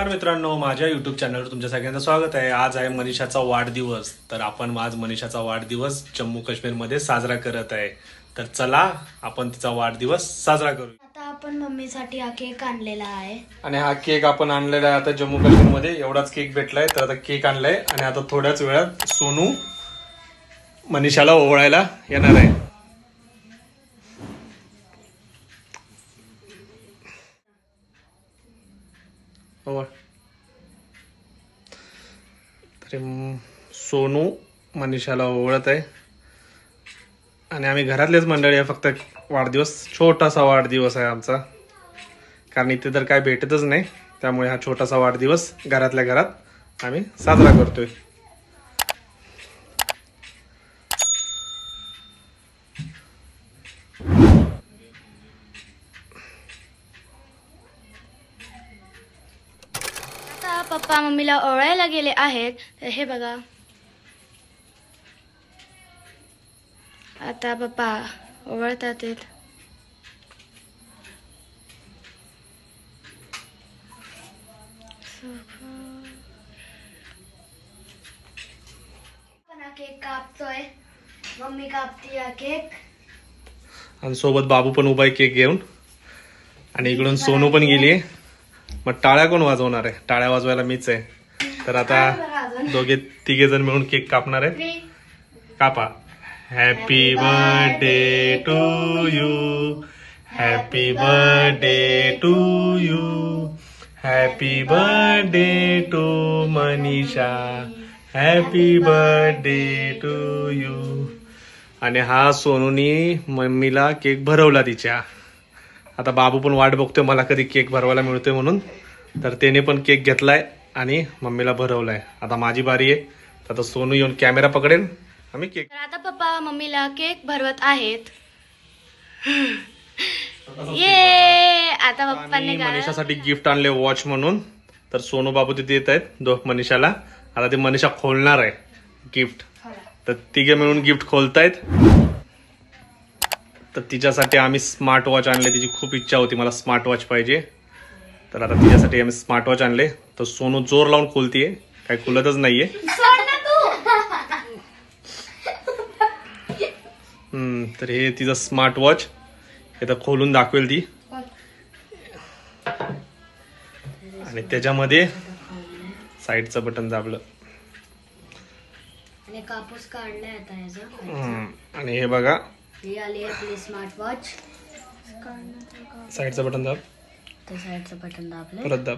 नमस्कार मित्रांनो, माझ्या यूट्यूब चॅनलवर तुमच्या सगळ्यांचं स्वागत आहे। आज आहे मनीषाचा वाढदिवस। तर आपण आज मनीषाचा वाढदिवस जम्मू काश्मीर मध्ये साजरा करत आहे। तर चला आपण तिचा वाढदिवस साजरा करू। आता आपण मम्मीसाठी हा केक आणलेला आहे आणि हा केक आपण आणलेला आहे आता जम्मू काश्मीर मध्ये एवढाच केक भेटलाय। तर आता केक आणलाय आणि आता थोड्याच वेळात सोनू मनीषाला ओवाळायला येणार आहे। तर सोनू मनीषाला ओवळत आहे आणि आम्ही घरातलेच मंडळी आहे। फक्त वाढदिवस छोटासा वाढदिवस आहे आमचा, कारण इथे तर काय भेटतच नाही, त्यामुळे हा छोटासा वाढदिवस घरातल्या घरात आम्ही साजरा करतोय। आता पप्पा मम्मीला ओवाळायला गेले आहेत। तर हे बघा, आता पप्पा ओवाळतात आहेत। आपण हा केक कापतोय, मम्मी कापते हा केक आणि सोबत बाबू पण उभा आहे केक घेऊन, आणि इकडून सोनू पण गेलीये। मग टाळ्या कोण वाजवणार आहे? टाळ्या वाजवायला मीच आहे। तर आता दोघे तिघे जण मिळून केक कापणार आहे। कापा। Happy birthday to you, happy birthday to you, happy birthday to Manisha, happy birthday to you. आणि हा सोनूनी मम्मीला केक भरवला तिच्या। आता बाबू पण वाट बघतोय मला कधी केक भरवायला मिळतोय म्हणून, तर त्याने पण केक घेतलाय आणि मम्मीला भरवलाय। आता माझी बारी आहे, तर आता सोनू येऊन कॅमेरा पकडेल, आम्ही केक। तर आता पप्पा मम्मीला केक भरवत आहेत। ये आता पप्पांनी मनीषासाठी गिफ्ट आणले वॉच म्हणून। तर सोनू बाबू तिथे येत आहेत मनीषाला। आता ते मनीषा खोलणार आहे गिफ्ट, तर तिघे मिळून गिफ्ट खोलतायत। तर तिच्यासाठी आम्ही स्मार्ट वॉच आणले, तिची खूप इच्छा होती मला स्मार्ट वॉच पाहिजे, तर आता तिच्यासाठी आम्ही स्मार्ट वॉच आणले। तर सोनू जोर लावून खोलतीये, काही खुलतच नाहीये। तर हे तिचं स्मार्ट वॉच हे तर खोलून दाखवेल ती, आणि त्याच्यामध्ये साईडचं बटन दाबलं आणि कापूस काढलाय आता याचा। आणि हे बघा, ही आली आपली स्मार्ट वॉच। साईडचं बटन दाब, त्या साईडचं बटन दाबलं, परत दाब।